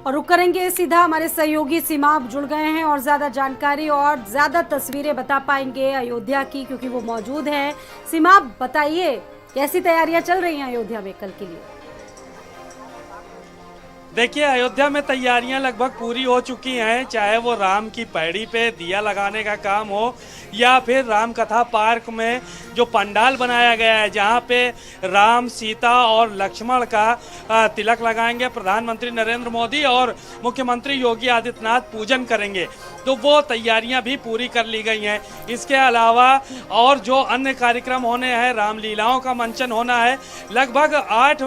और रुक करेंगे सीधा, हमारे सहयोगी सीमा जुड़ गए हैं और ज़्यादा जानकारी और ज़्यादा तस्वीरें बता पाएंगे अयोध्या की, क्योंकि वो मौजूद हैं। सीमा, बताइए कैसी तैयारियां चल रही हैं अयोध्या में कल के लिए? देखिए, अयोध्या में तैयारियां लगभग पूरी हो चुकी हैं, चाहे वो राम की पैड़ी पे दिया लगाने का काम हो या फिर राम कथा पार्क में जो पंडाल बनाया गया है, जहां पे राम, सीता और लक्ष्मण का तिलक लगाएंगे प्रधानमंत्री नरेंद्र मोदी और मुख्यमंत्री योगी आदित्यनाथ पूजन करेंगे, तो वो तैयारियां भी पूरी कर ली गई हैं। इसके अलावा और जो अन्य कार्यक्रम होने हैं, रामलीलाओं का मंचन होना है। लगभग 8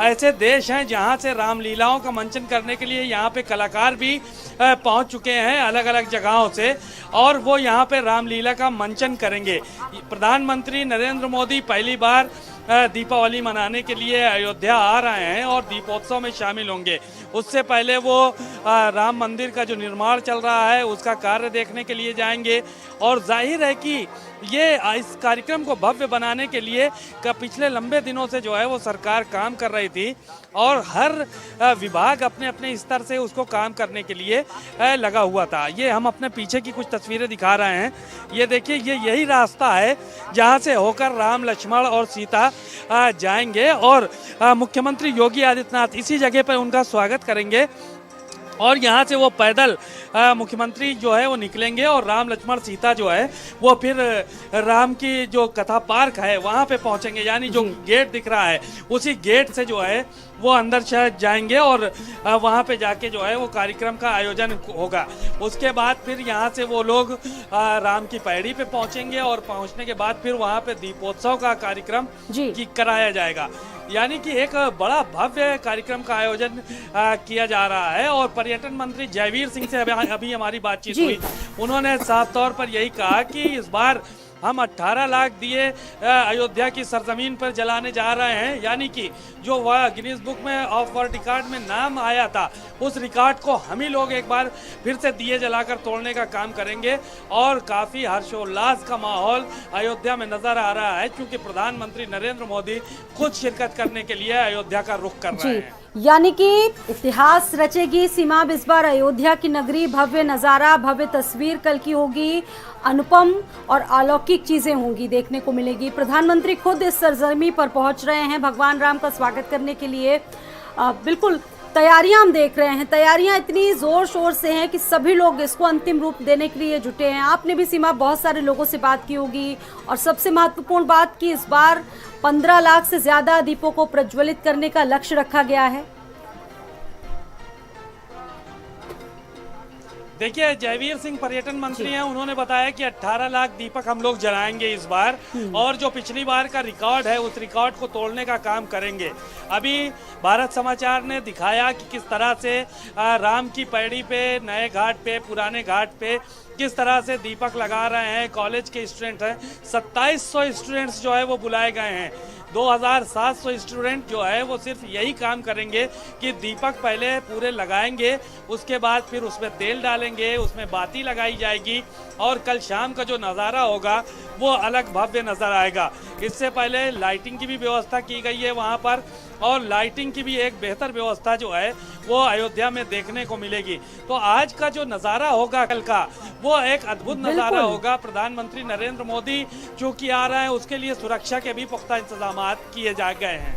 ऐसे देश हैं जहां से रामलीलाओं का मंचन करने के लिए यहाँ पे कलाकार भी पहुंच चुके हैं अलग अलग जगहों से, और वो यहाँ पे रामलीला का मंचन करेंगे। प्रधानमंत्री नरेंद्र मोदी पहली बार दीपावली मनाने के लिए अयोध्या आ रहे हैं और दीपोत्सव में शामिल होंगे। उससे पहले वो राम मंदिर का जो निर्माण चल रहा है उसका कार्य देखने के लिए जाएंगे, और जाहिर है कि ये इस कार्यक्रम को भव्य बनाने के लिए पिछले लंबे दिनों से जो है वो सरकार काम कर रही थी, और हर विभाग अपने अपने स्तर से उसको काम करने के लिए लगा हुआ था। ये हम अपने पीछे की कुछ तस्वीरें दिखा रहे हैं। ये देखिए, ये यही रास्ता है जहां से होकर राम, लक्ष्मण और सीता जाएंगे, और मुख्यमंत्री योगी आदित्यनाथ इसी जगह पर उनका स्वागत करेंगे, और यहाँ से वो पैदल मुख्यमंत्री जो है वो निकलेंगे, और राम, लक्ष्मण, सीता जो है वो फिर राम की जो कथा पार्क है वहाँ पे पहुँचेंगे। यानी जो गेट दिख रहा है उसी गेट से जो है वो अंदर शायद जाएंगे, और वहाँ पे जाके जो है वो कार्यक्रम का आयोजन होगा। उसके बाद फिर यहाँ से वो लोग राम की पैड़ी पे पहुँचेंगे, और पहुँचने के बाद फिर वहाँ पे दीपोत्सव का कार्यक्रम कराया जाएगा। यानी कि एक बड़ा भव्य कार्यक्रम का आयोजन किया जा रहा है। और पर्यटन मंत्री जयवीर सिंह से अभी हमारी बातचीत हुई, उन्होंने साफ तौर पर यही कहा कि इस बार हम 18 लाख दिए अयोध्या की सरजमीन पर जलाने जा रहे हैं। यानी कि जो वह गिनीज बुक में ऑफ वर्ल्ड रिकॉर्ड में नाम आया था, उस रिकॉर्ड को हम ही लोग एक बार फिर से दिए जलाकर तोड़ने का काम करेंगे। और काफ़ी हर्षोल्लास का माहौल अयोध्या में नजर आ रहा है, क्योंकि प्रधानमंत्री नरेंद्र मोदी खुद शिरकत करने के लिए अयोध्या का रुख कर रहे हैं। यानी कि इतिहास रचेगी सीमा इस बार अयोध्या की नगरी। भव्य नज़ारा, भव्य तस्वीर कल की होगी, अनुपम और अलौकिक चीजें होंगी, देखने को मिलेगी। प्रधानमंत्री खुद इस सरजमी पर पहुंच रहे हैं भगवान राम का स्वागत करने के लिए। बिल्कुल तैयारियां हम देख रहे हैं, तैयारियां इतनी जोर शोर से हैं कि सभी लोग इसको अंतिम रूप देने के लिए जुटे हैं। आपने भी सीमा बहुत सारे लोगों से बात की होगी, और सबसे महत्वपूर्ण बात कि इस बार 15 लाख से ज्यादा दीपों को प्रज्वलित करने का लक्ष्य रखा गया है। देखिए, जयवीर सिंह पर्यटन मंत्री हैं, उन्होंने बताया कि 18 लाख दीपक हम लोग जलाएंगे इस बार, और जो पिछली बार का रिकॉर्ड है उस रिकॉर्ड को तोड़ने का काम करेंगे। अभी भारत समाचार ने दिखाया कि किस तरह से राम की पैड़ी पे, नए घाट पे, पुराने घाट पे किस तरह से दीपक लगा रहे हैं। कॉलेज के स्टूडेंट हैं, 2700 स्टूडेंट्स जो है वो बुलाए गए हैं। 2700 स्टूडेंट जो है वो सिर्फ यही काम करेंगे कि दीपक पहले पूरे लगाएंगे, उसके बाद फिर उसमें तेल डालेंगे, उसमें बाती लगाई जाएगी, और कल शाम का जो नज़ारा होगा वो अलग भव्य नज़र आएगा। इससे पहले लाइटिंग की भी व्यवस्था की गई है वहाँ पर, और लाइटिंग की भी एक बेहतर व्यवस्था जो है वो अयोध्या में देखने को मिलेगी। तो आज का जो नज़ारा होगा कल का, वो एक अद्भुत नज़ारा होगा। प्रधानमंत्री नरेंद्र मोदी चूंकि आ रहे हैं, उसके लिए सुरक्षा के भी पुख्ता इंतजाम किए जा गए हैं।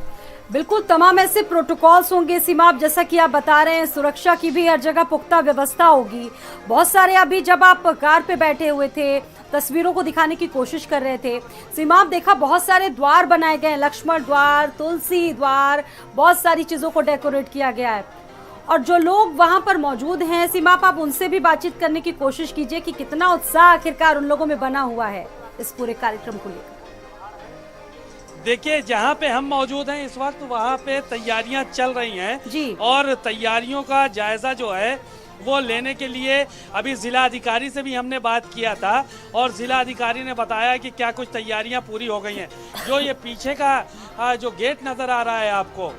बिल्कुल, तमाम ऐसे प्रोटोकॉल्स होंगे सीमा, जैसा कि आप बता रहे हैं, सुरक्षा की भी हर जगह पुख्ता व्यवस्था होगी। बहुत सारे, अभी जब आप कार पे बैठे हुए थे, तस्वीरों को दिखाने की कोशिश कर रहे थे सीमा, आप देखा बहुत सारे द्वार बनाए गए हैं, लक्ष्मण द्वार, तुलसी द्वार, बहुत सारी चीज़ों को डेकोरेट किया गया है। और जो लोग वहां पर मौजूद हैं सीमा, आप उनसे भी बातचीत करने की कोशिश कीजिए कि कितना उत्साह आखिरकार उन लोगों में बना हुआ है इस पूरे कार्यक्रम को लेकर। देखिए, जहाँ पे हम मौजूद हैं इस वक्त, वहाँ पे तैयारियां चल रही हैं जी, और तैयारियों का जायजा जो है वो लेने के लिए अभी जिला अधिकारी से भी हमने बात किया था, और जिला अधिकारी ने बताया कि क्या कुछ तैयारियां पूरी हो गई हैं। जो ये पीछे का जो गेट नज़र आ रहा है आपको,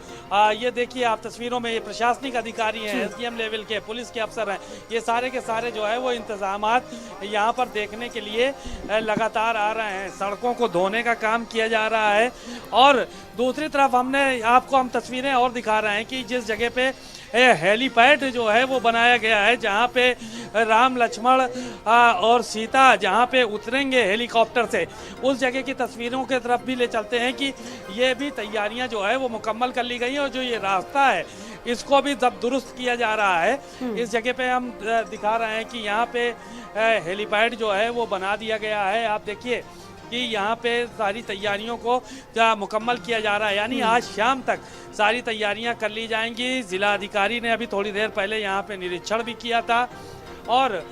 ये देखिए आप तस्वीरों में, ये प्रशासनिक अधिकारी हैं, एसडीएम लेवल के, पुलिस के अफसर हैं, ये सारे के सारे जो है वो इंतजामात यहाँ पर देखने के लिए लगातार आ रहे हैं। सड़कों को धोने का काम किया जा रहा है, और दूसरी तरफ हम तस्वीरें और दिखा रहे हैं कि जिस जगह पे हेलीपैड जो है वो बनाया गया है, जहाँ पे राम लक्ष्मण और सीता जहाँ पे उतरेंगे हेलीकॉप्टर से, उस जगह की तस्वीरों के तरफ भी ले चलते हैं कि ये भी तैयारियां जो है वो मुकम्मल कर ली गई हैं। और जो ये रास्ता है इसको भी जब दुरुस्त किया जा रहा है। इस जगह पे हम दिखा रहे हैं कि यहाँ पे हेलीपैड जो है वो बना दिया गया है। आप देखिए कि यहाँ पे सारी तैयारियों को मुकम्मल किया जा रहा है, यानी आज शाम तक सारी तैयारियां कर ली जाएंगी। जिला अधिकारी ने अभी थोड़ी देर पहले यहाँ पे निरीक्षण भी किया था और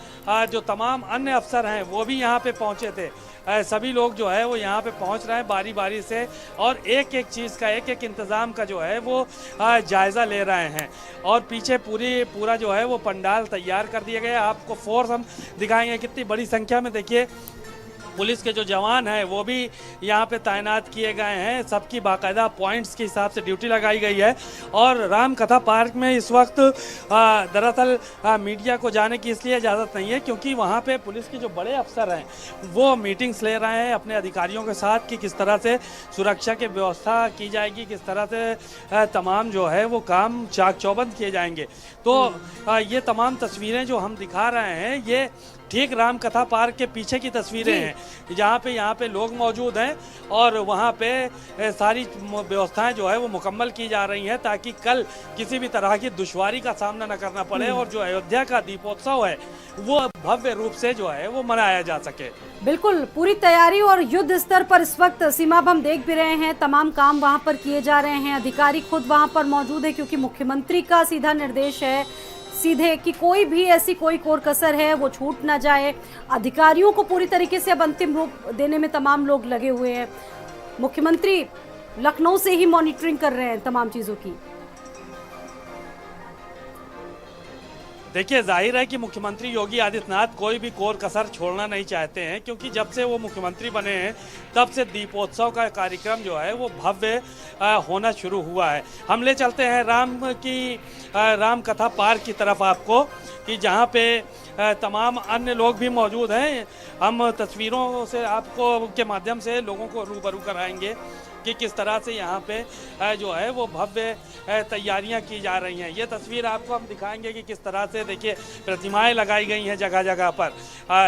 जो तमाम अन्य अफसर हैं वो भी यहाँ पे पहुँचे थे। सभी लोग जो है वो यहाँ पे पहुँच रहे हैं बारी बारी से और एक एक चीज़ का, एक एक इंतज़ाम का जो है वो जायज़ा ले रहे हैं। और पीछे पूरा जो है वो पंडाल तैयार कर दिया गया है। आपको फोर्स हम दिखाएंगे कितनी बड़ी संख्या में। देखिए पुलिस के जो जवान हैं वो भी यहाँ पे तैनात किए गए हैं। सबकी बाकायदा पॉइंट्स के हिसाब से ड्यूटी लगाई गई है। और राम कथा पार्क में इस वक्त दरअसल मीडिया को जाने की इसलिए इजाज़त नहीं है क्योंकि वहाँ पे पुलिस के जो बड़े अफसर हैं वो मीटिंग्स ले रहे हैं अपने अधिकारियों के साथ कि किस तरह से सुरक्षा की व्यवस्था की जाएगी, किस तरह से तमाम जो है वो काम चाक चौबंद किए जाएंगे। तो ये तमाम तस्वीरें जो हम दिखा रहे हैं ये ठीक राम कथा पार्क के पीछे की तस्वीरें हैं, जहाँ पे यहाँ पे लोग मौजूद हैं और वहाँ पे सारी व्यवस्थाएं जो है वो मुकम्मल की जा रही हैं ताकि कल किसी भी तरह की दुश्वारी का सामना न करना पड़े और जो अयोध्या का दीपोत्सव है वो भव्य रूप से जो है वो मनाया जा सके। बिल्कुल पूरी तैयारी और युद्ध स्तर पर इस वक्त सीमा हम देख भी रहे हैं, तमाम काम वहां पर किए जा रहे हैं। अधिकारी खुद वहां पर मौजूद है क्योंकि मुख्यमंत्री का सीधा निर्देश है सीधे कि कोई भी ऐसी कोई कोर कसर है वो छूट ना जाए। अधिकारियों को पूरी तरीके से अब अंतिम रूप देने में तमाम लोग लगे हुए हैं। मुख्यमंत्री लखनऊ से ही मॉनिटरिंग कर रहे हैं तमाम चीजों की। देखिए जाहिर है कि मुख्यमंत्री योगी आदित्यनाथ कोई भी कोर कसर छोड़ना नहीं चाहते हैं क्योंकि जब से वो मुख्यमंत्री बने हैं तब से दीपोत्सव का कार्यक्रम जो है वो भव्य होना शुरू हुआ है। हम ले चलते हैं राम कथा पार्क की तरफ आपको कि जहाँ पे तमाम अन्य लोग भी मौजूद हैं। हम तस्वीरों से आपको के माध्यम से लोगों को रूबरू कराएंगे कि किस तरह से यहाँ पे जो है वो भव्य तैयारियां की जा रही हैं। ये तस्वीर आपको हम दिखाएंगे कि किस तरह से देखिए प्रतिमाएं लगाई गई हैं जगह जगह पर।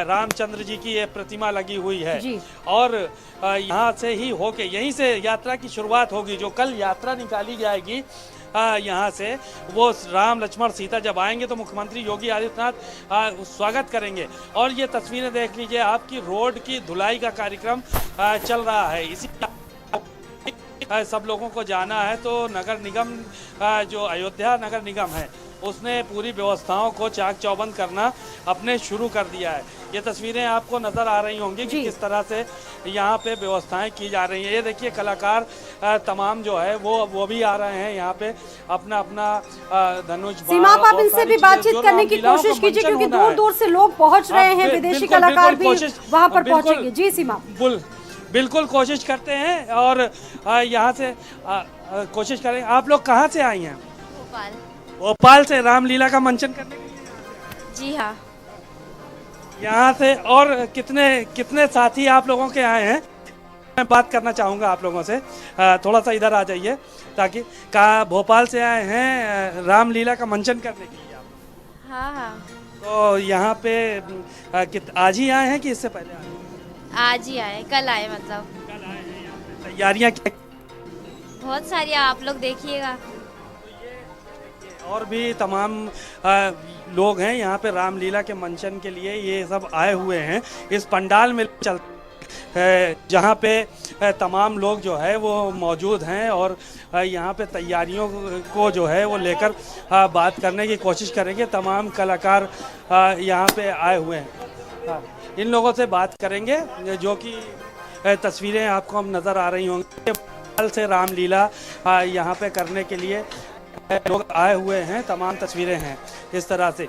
रामचंद्र जी की ये प्रतिमा लगी हुई है और यहाँ से ही होके यहीं से यात्रा की शुरुआत होगी। जो कल यात्रा निकाली जाएगी यहाँ से वो राम लक्ष्मण सीता जब आएंगे तो मुख्यमंत्री योगी आदित्यनाथ स्वागत करेंगे। और ये तस्वीरें देख लीजिए, आपकी रोड की धुलाई का कार्यक्रम चल रहा है। इसी सब लोगों को जाना है तो नगर निगम जो अयोध्या नगर निगम है उसने पूरी व्यवस्थाओं को चाक चौबंद करना अपने शुरू कर दिया है। ये तस्वीरें आपको नज़र आ रही होंगी कि किस तरह से यहाँ पे व्यवस्थाएं की जा रही हैं। ये देखिए कलाकार तमाम जो है वो भी आ रहे हैं यहाँ पे अपना अपना धनुष। सीमा आप इनसे भी बातचीत करने की कोशिश कीजिए क्योंकि दूर दूर से लोग पहुँच रहे हैं, विदेशी कलाकार भी वहाँ पर पहुँचेंगे। जी सीमा बिल्कुल कोशिश करते हैं और यहाँ से कोशिश करें। आप लोग कहाँ से आई हैं? भोपाल से रामलीला का मंचन करने के लिए? जी हाँ। यहाँ से और कितने साथी आप लोगों के आए हैं? मैं बात करना चाहूँगा आप लोगों से, थोड़ा सा इधर आ जाइए ताकि भोपाल से आए हैं रामलीला का मंचन करने के लिए आप? हाँ हाँ। तो यहाँ पे आज ही आए हैं कि इससे पहले आए हैं? आज ही आए, कल आए मतलब। कल आए हैं यहाँ पे। तैयारियाँ क्या? बहुत सारी, आप लोग देखिएगा। और भी तमाम लोग हैं यहाँ पे रामलीला के मंचन के लिए, ये सब आए हुए हैं इस पंडाल में जहाँ पे तमाम लोग जो है वो मौजूद हैं और यहाँ पे तैयारियों को जो है वो लेकर बात करने की कोशिश करेंगे। तमाम कलाकार यहाँ पे आए हुए हैं, इन लोगों से बात करेंगे जो कि तस्वीरें आपको हम नज़र आ रही होंगी। कल से रामलीला यहाँ पे करने के लिए लोग आए हुए हैं, तमाम तस्वीरें हैं इस तरह से।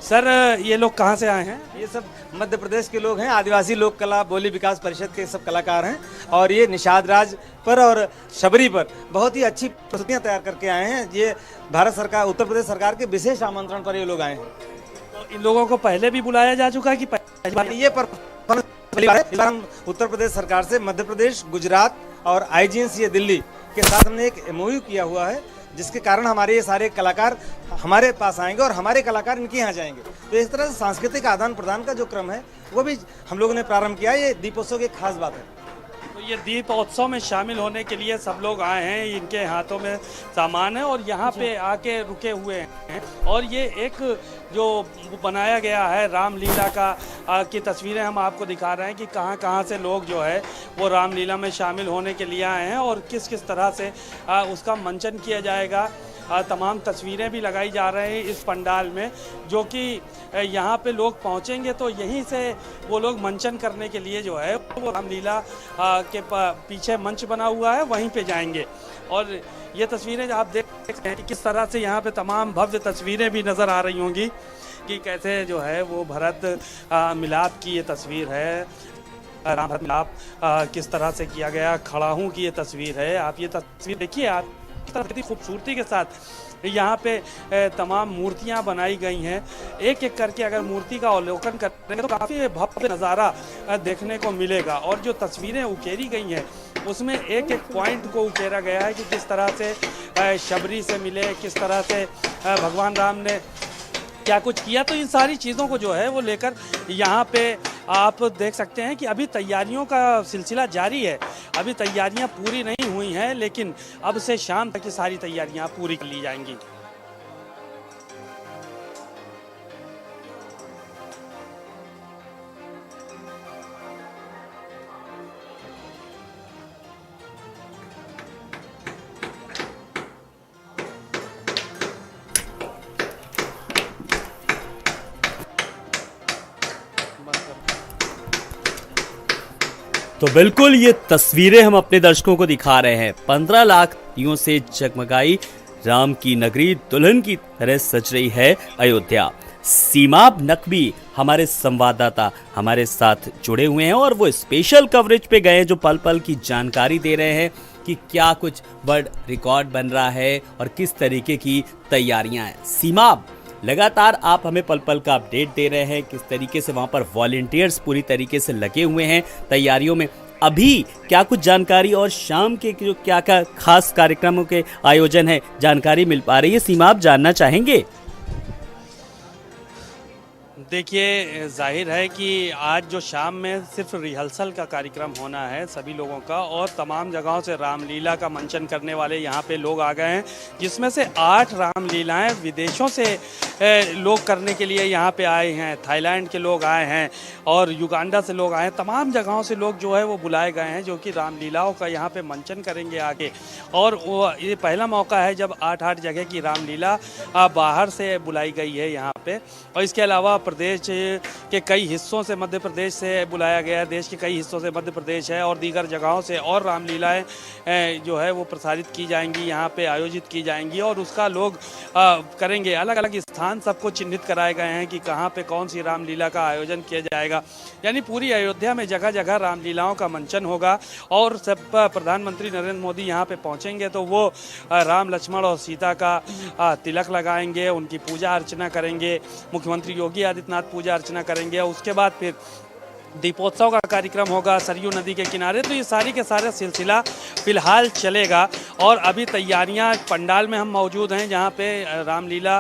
सर ये लोग कहाँ से आए हैं? ये सब मध्य प्रदेश के लोग हैं, आदिवासी लोक कला बोली विकास परिषद के सब कलाकार हैं और ये निषाद राज पर और शबरी पर बहुत ही अच्छी प्रस्तुतियाँ तैयार करके आए हैं। ये भारत सरकार, उत्तर प्रदेश सरकार के विशेष आमंत्रण पर ये लोग आए हैं। तो इन लोगों को पहले भी बुलाया जा चुका है कि ये पर हम उत्तर प्रदेश सरकार से मध्य प्रदेश, गुजरात और IGNC दिल्ली के साथ हमने एक MOU किया हुआ है जिसके कारण हमारे ये सारे कलाकार हमारे पास आएंगे और हमारे कलाकार इनके यहाँ जाएंगे। तो इस तरह से सांस्कृतिक आदान प्रदान का जो क्रम है वो भी हम लोगों ने प्रारंभ किया। ये दीपोत्सव की एक खास बात है। तो ये दीपोत्सव में शामिल होने के लिए सब लोग आए हैं, इनके हाथों में सामान है और यहाँ पे आके रुके हुए हैं। और ये एक जो बनाया गया है रामलीला का की तस्वीरें हम आपको दिखा रहे हैं कि कहाँ कहाँ से लोग जो है वो रामलीला में शामिल होने के लिए आए हैं और किस किस तरह से उसका मंचन किया जाएगा। तमाम तस्वीरें भी लगाई जा रही हैं इस पंडाल में, जो कि यहाँ पे लोग पहुँचेंगे तो यहीं से वो लोग मंचन करने के लिए जो है वो रामलीला के पीछे मंच बना हुआ है वहीं पे जाएंगे। और ये तस्वीरें आप देख सकते हैं कि किस तरह से यहाँ पे तमाम भव्य तस्वीरें भी नज़र आ रही होंगी कि कैसे जो है वो भरत मिलाप की ये तस्वीर है, राम भरत मिलाप किस तरह से किया गया, खड़ाहू की ये तस्वीर है। आप ये तस्वीर देखिए, आप कितनी खूबसूरती के साथ यहाँ पे तमाम मूर्तियाँ बनाई गई हैं। एक एक करके अगर मूर्ति का अवलोकन करेंगे तो काफ़ी भव्य नज़ारा देखने को मिलेगा। और जो तस्वीरें उकेरी गई हैं उसमें एक एक पॉइंट को उकेरा गया है कि किस तरह से शबरी से मिले, किस तरह से भगवान राम ने क्या कुछ किया। तो इन सारी चीज़ों को जो है वो लेकर यहाँ पे आप देख सकते हैं कि अभी तैयारियों का सिलसिला जारी है। अभी तैयारियां पूरी नहीं हुई हैं, लेकिन अब से शाम तक की सारी तैयारियां पूरी कर ली जाएंगी। तो बिल्कुल ये तस्वीरें हम अपने दर्शकों को दिखा रहे हैं। 15 लाख दियों से जगमगाई राम की नगरी दुल्हन की तरह सज रही है अयोध्या। सीमाब नकवी हमारे संवाददाता हमारे साथ जुड़े हुए हैं और वो स्पेशल कवरेज पे गए जो पल पल की जानकारी दे रहे हैं कि क्या कुछ वर्ल्ड रिकॉर्ड बन रहा है और किस तरीके की तैयारियां हैं। सीमाब, लगातार आप हमें पल पल का अपडेट दे रहे हैं, किस तरीके से वहां पर वॉलंटियर्स पूरी तरीके से लगे हुए हैं तैयारियों में। अभी क्या कुछ जानकारी और शाम के जो क्या क्या खास कार्यक्रमों के आयोजन है जानकारी मिल पा रही है, सीमा आप जानना चाहेंगे? देखिए, जाहिर है कि आज जो शाम में सिर्फ रिहर्सल का कार्यक्रम होना है सभी लोगों का, और तमाम जगहों से रामलीला का मंचन करने वाले यहाँ पे लोग आ गए हैं, जिसमें से 8 रामलीलाएं विदेशों से लोग करने के लिए यहाँ पे आए हैं। थाईलैंड के लोग आए हैं और युगांडा से लोग आए हैं। तमाम जगहों से लोग जो है वो बुलाए गए हैं जो कि रामलीलाओं का यहाँ पे मंचन करेंगे आगे। और वो ये पहला मौका है जब 8 जगह की रामलीला बाहर से बुलाई गई है यहाँ पे। और इसके अलावा प्रदेश के कई हिस्सों से, मध्य प्रदेश से बुलाया गया है, देश के कई हिस्सों से मध्य प्रदेश है और दीगर जगहों से और रामलीलाएं जो है वो प्रसारित की जाएंगी, यहाँ पे आयोजित की जाएंगी और उसका लोग करेंगे। अलग अलग स्थान सबको चिन्हित कराए गए हैं कि कहाँ पे कौन सी रामलीला का आयोजन किया जाएगा। यानी पूरी अयोध्या में जगह जगह रामलीलाओं का मंचन होगा और सब प्रधानमंत्री नरेंद्र मोदी यहाँ पे पहुँचेंगे तो वो राम लक्ष्मण और सीता का तिलक लगाएंगे, उनकी पूजा अर्चना करेंगे। मुख्यमंत्री योगी आदित्यनाथ पूजा अर्चना करेंगे और उसके बाद फिर दीपोत्सव का कार्यक्रम होगा सरयू नदी के किनारे। तो ये सारी के सारा सिलसिला फिलहाल चलेगा और अभी तैयारियां पंडाल में हम मौजूद हैं जहां पे रामलीला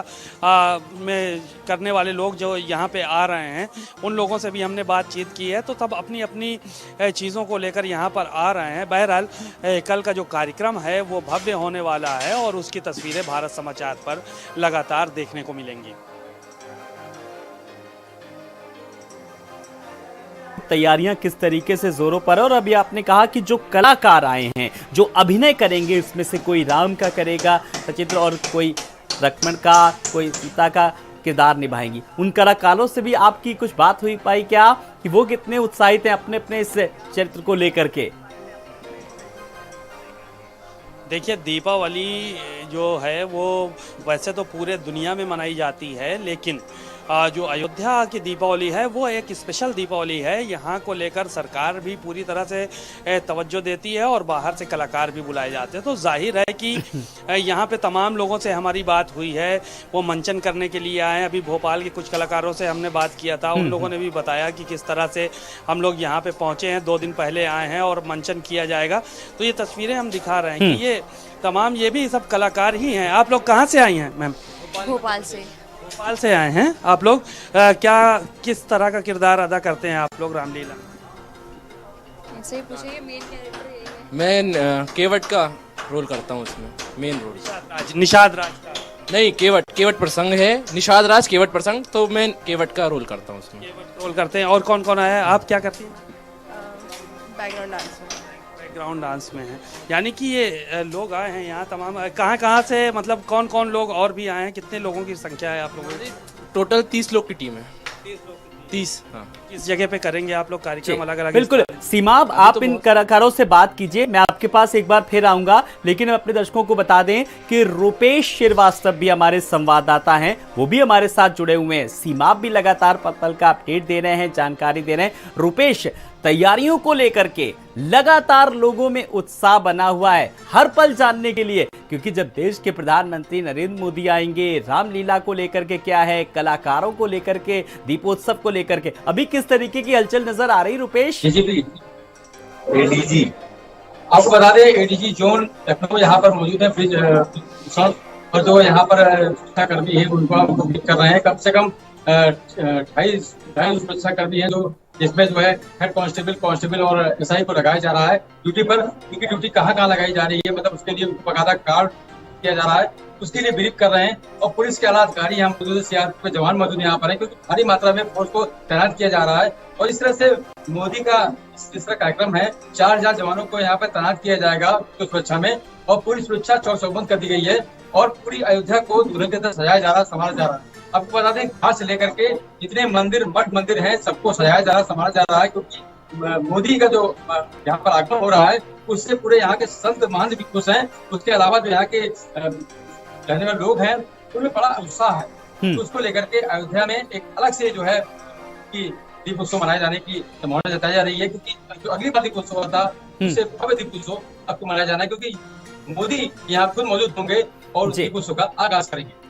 में करने वाले लोग जो यहां पे आ रहे हैं उन लोगों से भी हमने बातचीत की है, तो सब अपनी अपनी चीज़ों को लेकर यहां पर आ रहे हैं। बहरहाल कल का जो कार्यक्रम है वो भव्य होने वाला है और उसकी तस्वीरें भारत समाचार पर लगातार देखने को मिलेंगी। तैयारियां किस तरीके से जोरों पर है और अभी आपने कहा कि जो कलाकार आए हैं जो अभिनय करेंगे इसमें से कोई राम का करेगा सचित्र और कोई लक्ष्मण का, कोई सीता का किरदार निभाएंगी। उन कलाकारों से भी आपकी कुछ बात हुई पाई क्या कि वो कितने उत्साहित हैं अपने अपने इस चरित्र को लेकर के? देखिए, दीपावली जो है वो वैसे तो पूरे दुनिया में मनाई जाती है, लेकिन जो अयोध्या की दीपावली है वो एक स्पेशल दीपावली है। यहाँ को लेकर सरकार भी पूरी तरह से तवज्जो देती है और बाहर से कलाकार भी बुलाए जाते हैं। तो जाहिर है कि यहाँ पे तमाम लोगों से हमारी बात हुई है, वो मंचन करने के लिए आए हैं। अभी भोपाल के कुछ कलाकारों से हमने बात किया था, उन लोगों ने भी बताया कि किस तरह से हम लोग यहाँ पे पहुँचे हैं, 2 दिन पहले आए हैं और मंचन किया जाएगा। तो ये तस्वीरें हम दिखा रहे हैं कि ये तमाम ये भी सब कलाकार ही हैं। आप लोग कहाँ से आई हैं मैम? भोपाल से। भोपाल से आए हैं आप लोग। क्या किस तरह का किरदार अदा करते हैं आप लोग रामलीला में? ऐसे ही पूछिए, मेन कैरेक्टर यही है। मैं केवट का रोल करता हूँ उसमें, मेन रोल। निषाद राज का नहीं, केवट प्रसंग है, निषाद राज केवट प्रसंग, तो मैं केवट का रोल करता हूँ उसमें। रोल करते हैं। और कौन कौन आया है? आप क्या करती हैं? बैकग्राउंड डांस में। बैकग्राउंड डांस में है। यानी कि ये लोग आए हैं यहाँ तमाम। कहाँ कहाँ से, मतलब कौन कौन लोग और भी आए हैं? कितने लोगों की संख्या है आप लोगों की? टोटल 30 लोग की टीम है। 30। हाँ। किस जगह पे करेंगे आप लोग कार्यक्रम? अलग अलग। बिल्कुल सीमा, आप इन कलाकारों से बात कीजिए, मैं आपके पास एक बार फिर आऊंगा, लेकिन हम अपने दर्शकों को बता दें कि रुपेश श्रीवास्तव भी हमारे संवाददाता हैं, वो भी हमारे साथ जुड़े हुए हैं। सीमा भी लगातार पल पल का अपडेट दे रहे हैं, जानकारी दे रहे हैं। रुपेश, तैयारियों को लेकर के लगातार लोगों में उत्साह बना हुआ है हर पल जानने के लिए, क्योंकि जब देश के प्रधानमंत्री नरेंद्र मोदी आएंगे, रामलीला को लेकर के क्या है, कलाकारों को लेकर के, दीपोत्सव को लेकर के अभी किस तरीके की हलचल नजर आ रही रुपेश? एडीजी आपको बता दें, एडीजी जोन लखनऊ यहाँ पर मौजूद है। और जो यहाँ पर सुरक्षा कर्मी है उनको हम कंप्लीट कर रहे हैं। कम से कम 28 सुरक्षा कर्मी है, जो जिसमें जो है हेड कांस्टेबल और एसआई को लगाया जा रहा है ड्यूटी पर। उनकी ड्यूटी कहाँ कहाँ लगाई जा रही है, मतलब उसके लिए उनको बकायदा कार्ड किया जा रहा है, उसके लिए ब्रीफ कर रहे हैं। और पुलिस के आला अधिकारी यहाँ मौजूद है, सीआरपीएफ के जवान मौजूद यहाँ पर है, क्योंकि भारी मात्रा में फोर्स को तैनात किया जा रहा है। और इस तरह से मोदी का इस तरह कार्यक्रम है। 4000 जवानों को यहाँ पर तैनात किया जाएगा तो सुरक्षा में, और पूरी सुरक्षा चौकस कर दी गई है। और पूरी अयोध्या को दुल्हन के तरह सजाया जा रहा है, संभाला जा रहा है। आपको बता दें, घाट से लेकर के जितने मंदिर मठ मंदिर हैं, सबको सजाया जा रहा है, संभाला जा रहा है, क्योंकि मोदी का जो यहाँ पर आगमन हो रहा है उससे पूरे यहाँ के संत महंत भी खुश हैं। उसके अलावा जो यहाँ के रहने वाले लोग हैं उनमें बड़ा उत्साह है। तो उसको लेकर के अयोध्या में एक अलग से जो है कि दीप उत्सव मनाए जाने की संभावना जताई जा रही है, क्योंकि जो अगली बार दीप उत्सव था उससे भव्य दीप उत्सव आपको मनाया जाना है, क्योंकि मोदी यहाँ खुद मौजूद होंगे और दीप उत्सव का आगाज करेंगे।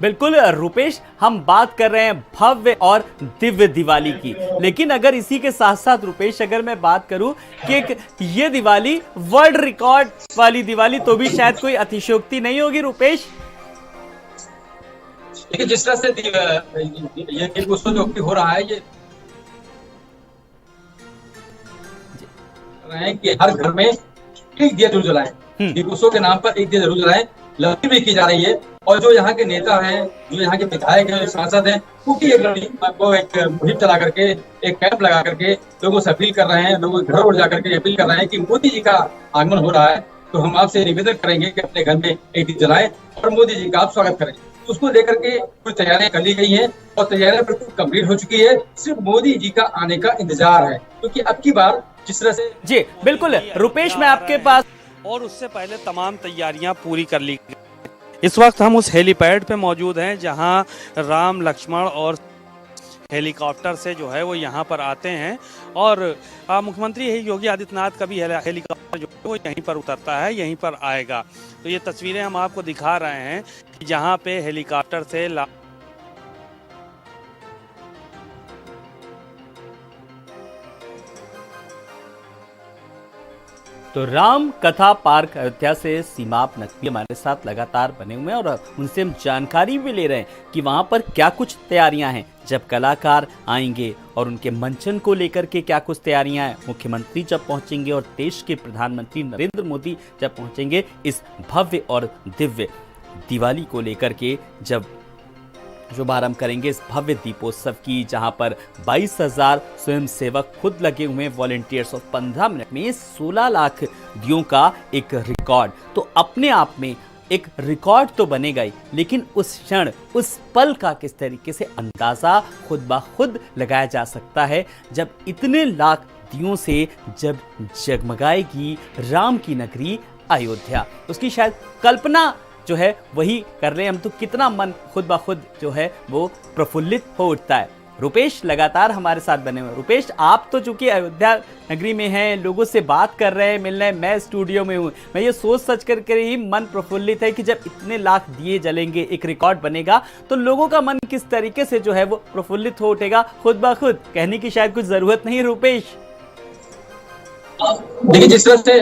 बिल्कुल रुपेश, हम बात कर रहे हैं भव्य और दिव्य दिवाली की, लेकिन अगर इसी के साथ साथ रुपेश, अगर मैं बात करूं कि ये दिवाली वर्ल्ड रिकॉर्ड वाली दिवाली, तो भी शायद कोई अतिशयोक्ति नहीं होगी रुपेश। देखिए, जिस तरह से ये दीप उत्सव जो हो रहा है, ये रहे हैं कि हर घर में एक दिया जरूर जलाएं। दीप उत्सव के नाम पर एक दिया जरूर जलाएं। लड़की भी की जा रही है, और जो यहाँ के नेता हैं, जो यहाँ के विधायक हैं, सांसद हैं, उनकी एक मुहिम चला करके, एक कैंप लगा करके लोगों से अपील कर रहे हैं, लोगों के घर उड़ जा करके अपील कर रहे हैं कि मोदी जी का आगमन हो रहा है, तो हम आपसे निवेदन करेंगे कि अपने घर में एक दिन जलाएं और मोदी जी का आप स्वागत करें। उसको लेकर के कुछ तैयारियां कर ली गई हैं, और तैयारियां बिल्कुल कंप्लीट हो चुकी है। सिर्फ मोदी जी का आने का इंतजार है, क्योंकि अब की बार जिस तरह से। जी बिल्कुल रुपेश, मैं आपके पास, और उससे पहले तमाम तैयारियां पूरी कर ली गई। इस वक्त हम उस हेलीपैड पे मौजूद हैं जहां राम लक्ष्मण और हेलीकॉप्टर से जो है वो यहाँ पर आते हैं, और मुख्यमंत्री योगी आदित्यनाथ का भी हेलीकॉप्टर जो है वो यहीं पर उतरता है, यहीं पर आएगा। तो ये तस्वीरें हम आपको दिखा रहे हैं कि जहाँ पे हेलीकॉप्टर से तो राम कथा पार्क अयोध्या से सीमाप नकवी हमारे साथ लगातार बने हुए हैं, और उनसे हम जानकारी भी ले रहे हैं कि वहां पर क्या कुछ तैयारियां हैं, जब कलाकार आएंगे और उनके मंचन को लेकर के क्या कुछ तैयारियां हैं, मुख्यमंत्री जब पहुंचेंगे और देश के प्रधानमंत्री नरेंद्र मोदी जब पहुंचेंगे इस भव्य और दिव्य दिवाली को लेकर के, जब शुभारंभ करेंगे इस भव्य दीपोत्सव की, जहां पर 22,000 स्वयंसेवक खुद लगे हुए हैं, वॉलंटियर्स, और 15 मिनट में 16 लाख दियों का एक रिकॉर्ड। तो अपने आप में एक रिकॉर्ड तो बनेगा ही, लेकिन उस क्षण, उस पल का किस तरीके से अंदाजा खुद ब खुद लगाया जा सकता है, जब इतने लाख दियों से जब जगमगाएगी राम की नगरी अयोध्या। उसकी शायद कल्पना जो है वही कर रहे हैं हम, तो कितना मन खुद ब खुद जो है वो प्रफुल्लित हो उठता है। रुपेश लगातार हमारे साथ बने हुए। रुपेश, आप तो चूंकि अयोध्या नगरी में हैं, लोगों से बात कर रहे हैं, मिल रहे हैं, मैं स्टूडियो में हूँ, मैं ये सोच सच करके ही मन प्रफुल्लित है कि जब इतने लाख दिए जलेंगे, एक रिकॉर्ड बनेगा, तो लोगों का मन किस तरीके से जो है वो प्रफुल्लित हो उठेगा खुद ब खुद। कहने की शायद कुछ जरूरत नहीं रुपेश। देखिए, जिस तरह से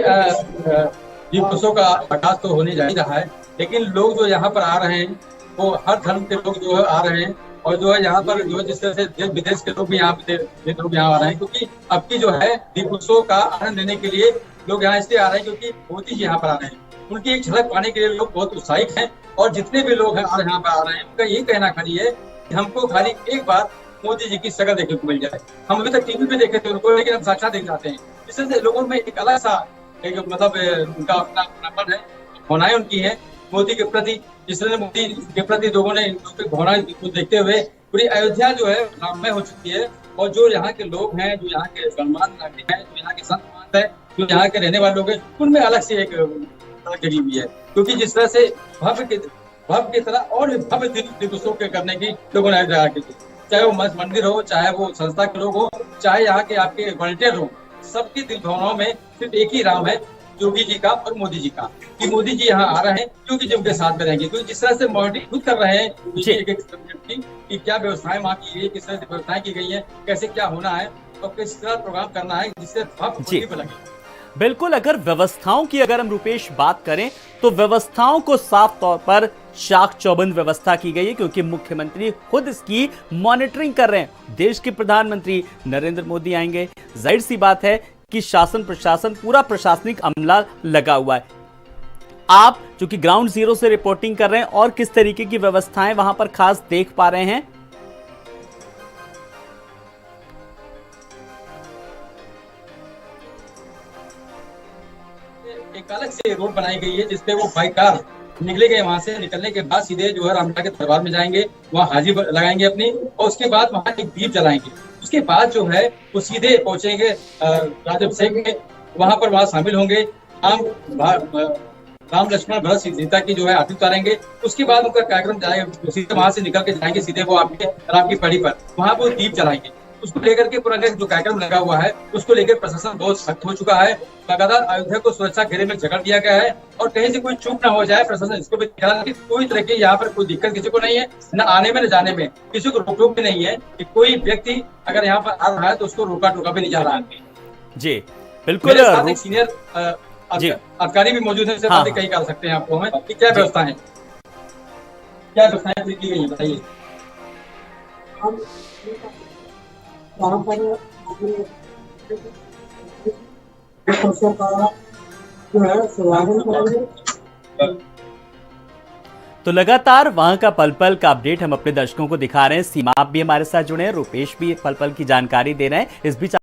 दीप उत्सव का आगाज तो होने जा ही रहा है, लेकिन लोग जो यहाँ पर आ रहे हैं वो हर धर्म के लोग जो है आ रहे हैं, और जो है यहाँ पर जो है जिस तरह से देश विदेश के लोग भी यहाँ लोग यहाँ आ रहे हैं, क्योंकि अब की जो है दीप उत्सव का आनंद लेने के लिए लोग यहाँ इसलिए आ रहे हैं क्योंकि मोदी जी यहाँ पर आ रहे हैं। उनकी एक झलक पाने के लिए लोग बहुत उत्साहित हैं, और जितने भी लोग हैं यहाँ पर आ रहे हैं उनका यही कहना खाली है कि हमको खाली एक बार मोदी जी की शक्ल देखने को मिल जाए। हम अभी तक टीवी पे देखे थे उनको, लेकिन हम साक्षात देख जाते हैं। इससे लोगों में एक अलग सा एक मतलब उनका अपना अपनापन है, भावनाएं उनकी हैं मोदी के प्रति। जिस तरह मोदी के प्रति लोगों ने भावनाएं को देखते हुए पूरी अयोध्या जो है राममय हो चुकी है, और जो यहाँ के लोग हैं, जो यहाँ के गणमान्य नागरिक हैं, जो यहाँ के संत महंत हैं, जो यहाँ के रहने वाले लोग हैं, उनमें अलग से एक जगी हुई है। क्योंकि जिस तरह से भव्य की तरह और भी भव्य दीप उत्सव के करने की लोगों ने अयोध्या की, चाहे वो मंदिर हो, चाहे वो संस्था के लोग हो, चाहे यहाँ के आपके वॉलंटियर हो, सबकी दिल भावनाओं में सिर्फ एक ही राम है, योगी जी का और मोदी जी का। कि मोदी जी यहाँ आ रहे हैं क्योंकि जो उनके साथ में रहेंगे, क्योंकि जिस तरह से मॉनिटरिंग खुद कर रहे हैं कि क्या व्यवस्थाएं वहाँ की गई, किस तरह से व्यवस्थाएं की गई है, कैसे क्या होना है और किस तरह प्रोग्राम करना है जिससे लगे। बिल्कुल, अगर व्यवस्थाओं की हम रुपेश बात करें तो व्यवस्थाओं को साफ तौर पर चाक चौबंद व्यवस्था की गई है, क्योंकि मुख्यमंत्री खुद इसकी मॉनिटरिंग कर रहे हैं। देश के प्रधानमंत्री नरेंद्र मोदी आएंगे, जाहिर सी बात है कि शासन प्रशासन पूरा प्रशासनिक अमला लगा हुआ है। आप जो कि ग्राउंड जीरो से रिपोर्टिंग कर रहे हैं, और किस तरीके की व्यवस्थाएं वहां पर खास देख पा रहे हैं? एक अलग से रोड बनाई गई है जिसपे वो बाइक कार निकलेंगे, वहां से निकलने के बाद सीधे जो है रामलला के दरबार में जाएंगे, वहाँ हाजिरी लगाएंगे अपनी, और उसके बाद वहाँ एक दीप जलाएंगे। उसके बाद जो है वो सीधे पहुंचेंगे राज्याभिषेक में, वहां शामिल होंगे, राम लक्ष्मण भरत सीता की जो है आरती उतारेंगे। उसके बाद उनका कार्यक्रम जाएगा, सीधे वहां से निकल के जाएंगे सीधे वो आपके राम की पड़ी पर, वहां वो दीप जलाएंगे। उसको लेकर के पूरा जो कार्यक्रम लगा हुआ है उसको लेकर प्रशासन बहुत सख्त हो चुका है। लगातार अयोध्या को सुरक्षा घेरे में जकड़ दिया गया है, और कहीं से कोई चूक ना हो जाए, प्रशासन इसको भी ध्यान रखे। कोई तरह की यहाँ पर कोई दिक्कत किसी को नहीं है, न आने में न जाने में, किसी को रोक टोक भी नहीं है कि कोई व्यक्ति अगर यहाँ पर आ रहा है तो उसको रोका टोका भी नहीं जा रहा है। जी बिल्कुल, एक सीनियर अधिकारी भी मौजूद है, बातें कही कर सकते हैं आपको हमें कि क्या व्यवस्था है, क्या व्यवस्थाएं की गई है, बताइए। वहाँ पर जो है स्वागत करेंगे। तो लगातार वहां का पल पल का अपडेट हम अपने दर्शकों को दिखा रहे हैं। सीमा आप भी हमारे साथ जुड़े हैं, रुपेश भी पल पल की जानकारी दे रहे हैं। इस बीच